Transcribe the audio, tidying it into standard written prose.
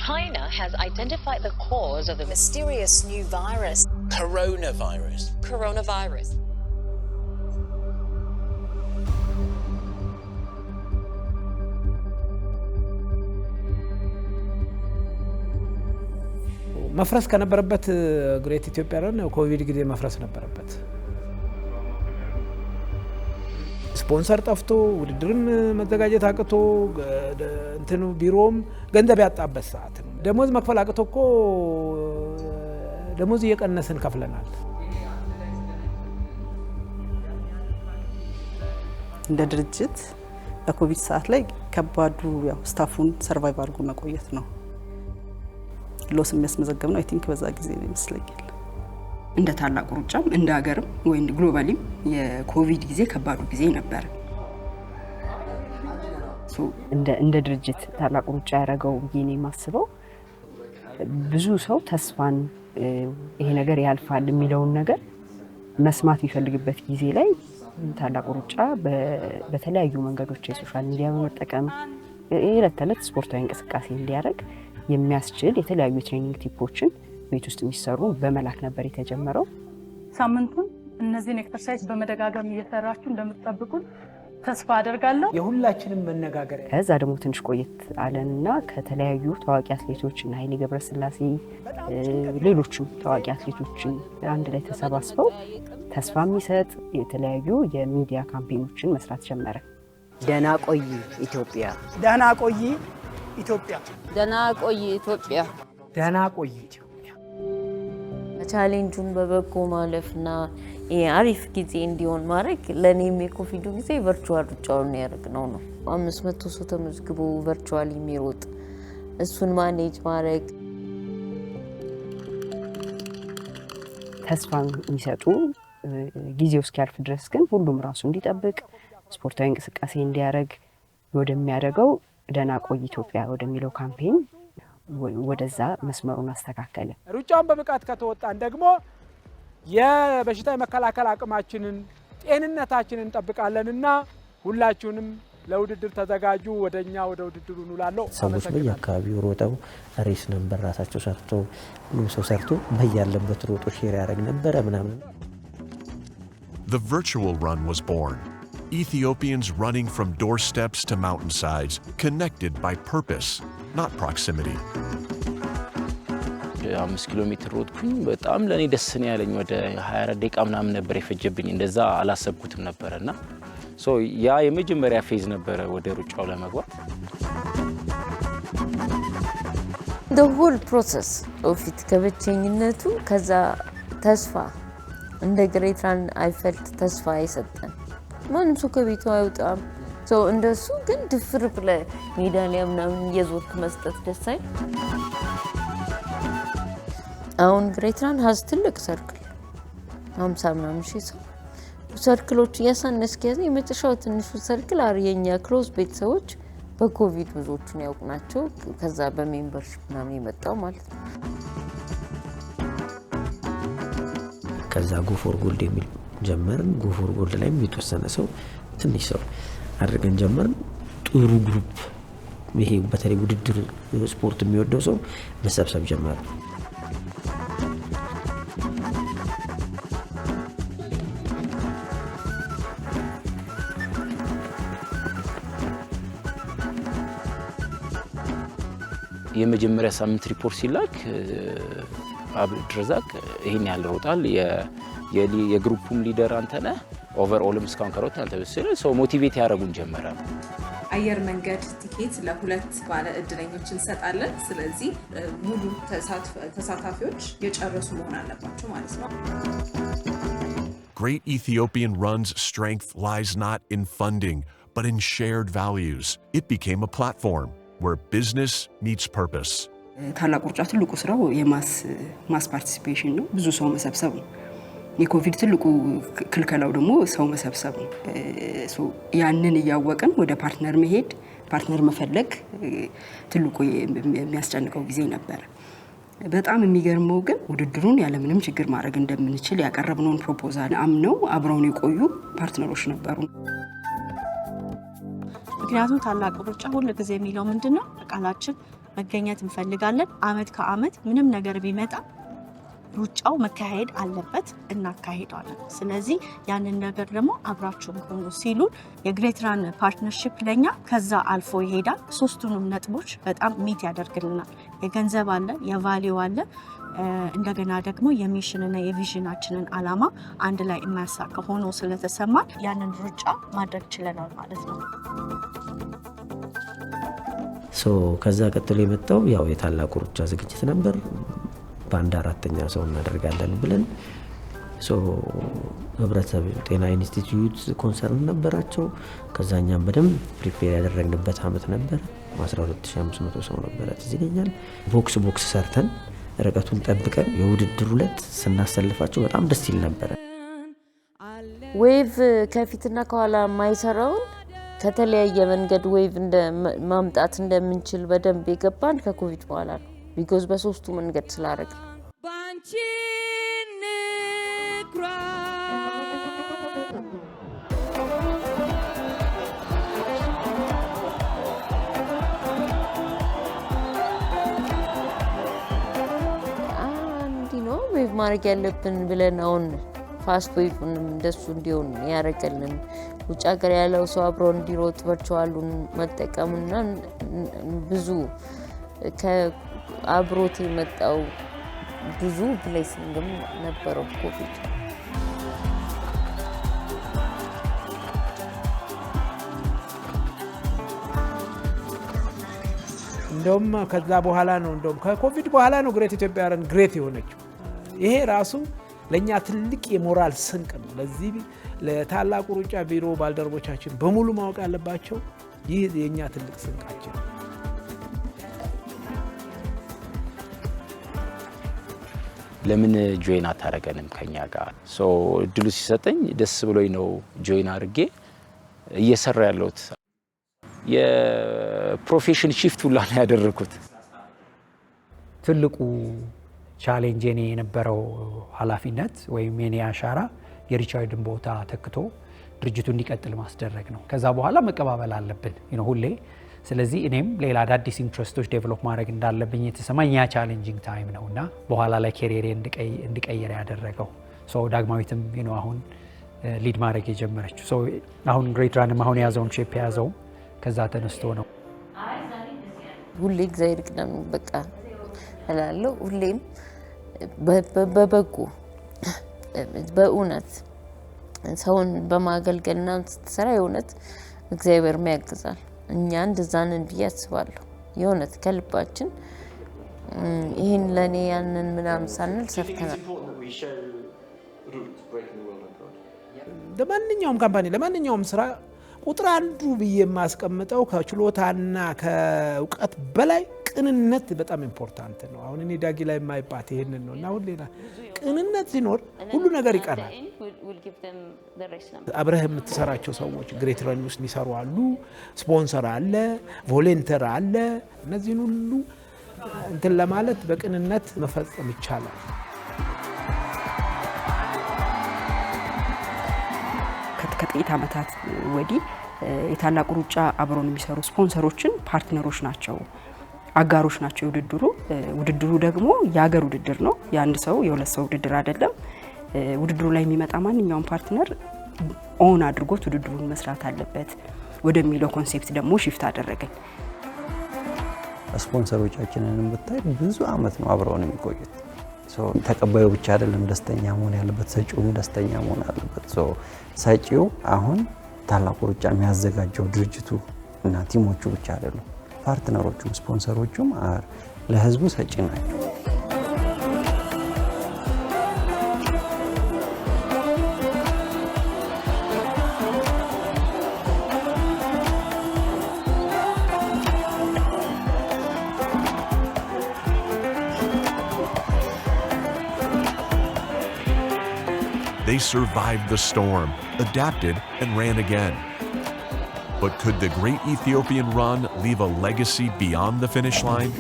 China has identified the cause of the mysterious new virus. Coronavirus. መፍረስ ከነበረበት ግሬት ኢትዮጵያ ነው ኮቪድ ጊዜ መፍረስ ነበረበት ስፖንሰር ጠፍቶ ውድድርን መዘጋጀት አቅቶ እንትኑ ቢሮም ገንዘብ ያጣበት ሰዓት ነው ደሞዝ መክፈል አቅቶ እኮ ደሞዝ እየቀነስን ከፍለናል እንደ ድርጅት በኮቪድ ሰዓት ላይ ከባዱ ያው ስታፉን ሰርቫይቭ አድርጎ መቆየት ነው ሎስ የሚያስመዘግብ ነው አይ ቲንክ በዛ ጊዜ ነው ይመስለኛል እንደ ታላቅ ሩጫም እንደ ሀገርም ወይ ግሎባሊም የኮቪድ ጊዜ ከባዱ ጊዜ ነበር እንደ ድርጅት ታላቅ ሩጫ ያረጋው ጊዜ ማስበው ብዙ ሰው ተስፋን ይሄ ነገር ያልፋል የሚለውን ነገር መስማት ይፈልግበት ጊዜ ላይ ታላቅ ሩጫ በተለያዩ መንገዶች የሶሻል ሚዲያ በመጠቀም የዕለት ተዕለት ስፖርታዊ እንቅስቃሴ እንዲያደርግ የሚያስችል የተለያዩ ትሬኒንግ ቲፖችን ቤት ውስጥ የሚሰሩ በመላክ ነበር የተጀመረው ሳምንቱን እነዚህን ኤክሰርሳይዝ በመደጋገም እየሰራችሁ እንደምትጠብቁን ተስፋ አደርጋለሁ የሁላችንም መነጋገር ከዛ ደግሞ ትንሽ ቆየት አለንና ከተለያዩ ታዋቂ አትሌቶች እና ኃይሌ ገብረስላሴ ሌሎችም ታዋቂ አትሌቶችን አንድ ላይ ተሰባስበው ተስፋ የሚሰጥ የተለያዩ የሚዲያ ካምፔኖችን መስራት ጀመረ ደና ቆይ ኢትዮጵያ ደና ቆይ ኢትዮጵያ ደና ቆይ ኢትዮጵያ ደና ቆይ ኢትዮጵያ ቻሌንጁን በበጎ ማለፍና የአሪፍ ጊዜ እንዲሆን ማድረግ ለኔም የኮቪድ ጊዜ ቨርቹዋል ሩጫውን ያደርግነው ነው 500 ሰው ተመዝግቦ ቨርቹዋሊ የሚሮጥ እሱን ማኔጅ ማድረግ ተስፋ የሚሰጡ ጊዜው እስኪያልፍ ድረስ ግን ሁሉም ራሱ እንዲጠብቅ ስፖርታዊ እንቅስቃሴ እንዲያደርግ ወደሚያደርገው ደና ቆይ ኢትዮጵያ ወደሚለው ካምፔን ወደዛ መስመሩን አስተካከለ ሩጫውን በብቃት ከተወጣን ደግሞ የበሽታ መከላከል አቅማችንን ጤንነታችንን እንጠብቃለንና ሁላችሁንም ለውድድር ተዘጋጁ ወደኛ ወደ ውድድሩ እንላለው ሰዎች በየአካባቢው ሮጠው ሬስ ነበር ራሳቸው ሰርቶ ሁሉም ሰው ሰርቶ በያለበት ሮጦ ሼር ያደርግ ነበር ምናምን The virtual run was born. Ethiopians running from doorsteps to mountainsides, connected by purpose, not proximity. 5 ኪሎ ሜትር ሮጥኩኝ በጣም ለኔ ደስ ነው ያለኝ ወደ 24 ደቂቃ ምናምን ነበር የፈጀብኝ እንደዛ አላሰብኩትም ነበርና ያ የመጀመሪያ ፌዝ ነበር ወደ ሩጫው ለመግባት the whole process of it ከብቸኝነቱ ከዛ ተስፋ እንደ ግሬት ራን አይ ፌልት ተስፋ ይሰጠን ማንም ሰው ከቤቱ አይወጣም እንደሱ ግን ድፍር ብለ ሜዳሊያ ምናምን የዞርክ መስጠት ደስ አይል አሁን ግሬት ራን has ትልቅ ሰርክል 50 ምናምን ሺህ ሰው ሰርክሎች ያሳነስክ ያዘ የመጨረሻው ትንሹ ሰርክል አርየኛ ክሎዝ ቤተሰቦች በኮቪድ ብዙዎቹን ያውቁናቸው ከዛ በሜምበርሺፕ ምናምን የመጣው ማለት ነው ከዛ ጎፎር ጎልድ የሚል ጀመርን ጎፎር ጎልድ ላይ የተወሰነ ሰው ትንሽ ሰው አድርገን ጀመርን ጥሩ ግሩፕ ይሄ በተለይ ውድድር ስፖርት የሚወደው ሰው መሰብሰብ ጀመረ የመጀመሪያ ሳምንት ሪፖርት ሲላክ አብድረዛቅ ይሄን ያህል ሮጣል የግሩፑም ሊደር አንተነ ኦቨርኦልም ስካውን ከሮጥ አንተ በሰለ ሰው ሞቲቬት ያደርጉን ጀመረ አየር መንገድ ቲኬት ለሁለት ባለ እድለኞች እንሰጣለን ስለዚህ ሙሉ ተሳታፊዎች የጨረሱ መሆን አለባቸው ማለት ነው Great Ethiopian Run's strength lies not in funding but in shared values. It became a platform where business meets purpose. ታላቅ ሩጫ ትልቁ ስራው የማስ ፓርቲሲፔሽን ነው ብዙ ሰው መሰብሰብ ነው የኮቪድ ትልቁ ክልከላው ደግሞ ሰው መሰብሰብ ነው ያንን ያያወቀን ወደ ፓርትነር መሄድ ፓርትነር መፈለግ ትልቁ የሚያስጨንቀው ጊዜ ነበር በጣም የሚገርመው ግን ውድድሩን ያለ ምንም ችግር ማድረግ እንደምንችል ያቀረብነውን ፕሮፖዛል አምነው አብረውን የቆዩ ፓርትነሮች ነበሩ ምክንያቱም ታላቅ ሩጫ ሁሉ ጊዜ የሚለው ምንድነው ቃላችን መገኘት እንፈልጋለን። አመት ከአመት ምንም ነገር ቢመጣ ሩጫው መካሄድ አለበት፣ እናካሄዳለን። ስለዚህ ያንን ነገር ደግሞ አብራችሁን ሆኑ ሲሉን የግሬት ራን ፓርትነርሺፕ ለኛ ከዛ አልፎ ይሄዳል። ሶስቱንም ነጥቦች በጣም ሚት ያደርግልናል። የገንዘብ አለ፣ የቫሊዩ አለ፣ እንደገና ደግሞ የሚሽንና የቪዥናችንን አላማ አንድ ላይ የማያሳካ ሆኖ ስለተሰማን ያንን ሩጫ ማድረግ ችለናል ማለት ነው። ከዛ ቀጥሎ የመጣው ያው የታላቁ ሩጫ ዝግጅት ነበር። በአንድ አራተኛ ሰው እናደርጋለን ብለን ህብረተሰብ ጤና ኢንስቲትዩት ኮንሰርን ነበራቸው። ከዛኛም በደንብ ፕሪፔር ያደረግንበት አመት ነበር። 12500 ሰው ነበረ ትዝ ይለኛል። ቦክስ ሰርተን ርቀቱን ጠብቀን የውድድር ዕለት ስናሰልፋቸው በጣም ደስ ይል ነበረ። ዌቭ ከፊትና ከኋላ የማይሰራውን ከተለያየ መንገድ ዌቭ ማምጣት እንደምንችል በደንብ የገባን ከኮቪድ በኋላ ነው። ቢኮዝ በሶስቱ መንገድ ስላረግ ባንቺ ንክራ ዌቭ ማድረግ ያለብን ብለን አሁን ፋስት ዌቭንም እንደሱ እንዲሆን ያደረገልን ውጭ ሀገር ያለው ሰው አብሮ እንዲሮጥ ቨርቹዋሉን መጠቀምና ብዙ ከአብሮት የመጣው ብዙ ብሌሲንግም ነበረው ኮቪድ። እንደውም ከዛ በኋላ ነው እንደውም ከኮቪድ በኋላ ነው ግሬት ኢትዮጵያ ረን ግሬት የሆነችው። ይሄ ራሱ ለኛ ትልቅ የሞራል ስንቅ ነው። ለዚህ ለታላቁ ሩጫ ቢሮ ባልደረቦቻችን በሙሉ ማወቅ ያለባቸው ይህ የኛ ትልቅ ስንቃችን። ለምን ጆይን አታረገንም ከኛ ጋር? እድሉ ሲሰጠኝ ደስ ብሎኝ ነው ጆይን አድርጌ እየሰራ ያለሁት። የፕሮፌሽን ሺፍት ሁላ ነው ያደረኩት። ትልቁ ቻሌንጅ የኔ የነበረው ኃላፊነት ወይም የኔ አሻራ የሪቻርድን ቦታ ተክቶ ድርጅቱ እንዲቀጥል ማስደረግ ነው። ከዛ በኋላ መቀባበል አለብን ሁሌ። ስለዚህ እኔም ሌላ አዳዲስ ኢንትረስቶች ዴቨሎፕ ማድረግ እንዳለብኝ የተሰማኝ ያ ቻሌንጂንግ ታይም ነው እና በኋላ ላይ ኬሪየሬ እንድቀይር ያደረገው። ዳግማዊትም አሁን ሊድ ማድረግ የጀመረችው አሁን ግሬት ራንም አሁን የያዘውን ሼፕ የያዘው ከዛ ተነስቶ ነው። ሁሌ እግዚአብሔር ቅደም በቃ እላለሁ። ሁሌም በበጎ በእውነት ሰውን በማገልገልና ስትሰራ የእውነት እግዚአብሔር ያግዛል። እኛ እንደዛን እንዲህ ያስባለሁ። የእውነት ከልባችን ይሄን ለኔ ያንን ምናምን ሳንል ሰርተናል። ለማንኛውም ካምፓኒ ለማንኛውም ስራ ቁጥር አንዱ ብዬ የማስቀምጠው ከችሎታና ከእውቀት በላይ ቅንነት በጣም ኢምፖርታንት ነው። አሁን እኔ ዳጊ ላይ የማይባት ይሄንን ነው እና ሁሌና ቅንነት ሲኖር ሁሉ ነገር ይቀራል። አብረህ የምትሰራቸው ሰዎች ግሬት ረን ውስጥ የሚሰሩ አሉ፣ ስፖንሰር አለ፣ ቮለንተር አለ። እነዚህን ሁሉ እንትን ለማለት በቅንነት መፈጸም ይቻላል። ከጥቂት ዓመታት ወዲህ የታላቁ ሩጫ አብሮን የሚሰሩ ስፖንሰሮችን ፓርትነሮች ናቸው፣ አጋሮች ናቸው። ውድድሩ ደግሞ የሀገር ውድድር ነው። የአንድ ሰው የሁለት ሰው ውድድር አይደለም። ውድድሩ ላይ የሚመጣ ማንኛውም ፓርትነር ኦን አድርጎት ውድድሩን መስራት አለበት ወደሚለው ኮንሴፕት ደግሞ ሽፍት አደረገን። ስፖንሰሮቻችንን ብታይ ብዙ አመት ነው አብረውን የሚቆዩት። ተቀባዩ ብቻ አይደለም ደስተኛ መሆን ያለበት፣ ሰጪውም ደስተኛ መሆን አለበት። ሰጪው አሁን ታላቁ ሩጫ የሚያዘጋጀው ድርጅቱ እና ቲሞቹ ብቻ አይደሉም፣ ፓርትነሮቹም ስፖንሰሮቹም ለህዝቡ ሰጪ ናቸው። They survived the storm, adapted, and ran again. But could the Great Ethiopian Run leave a legacy beyond the finish line?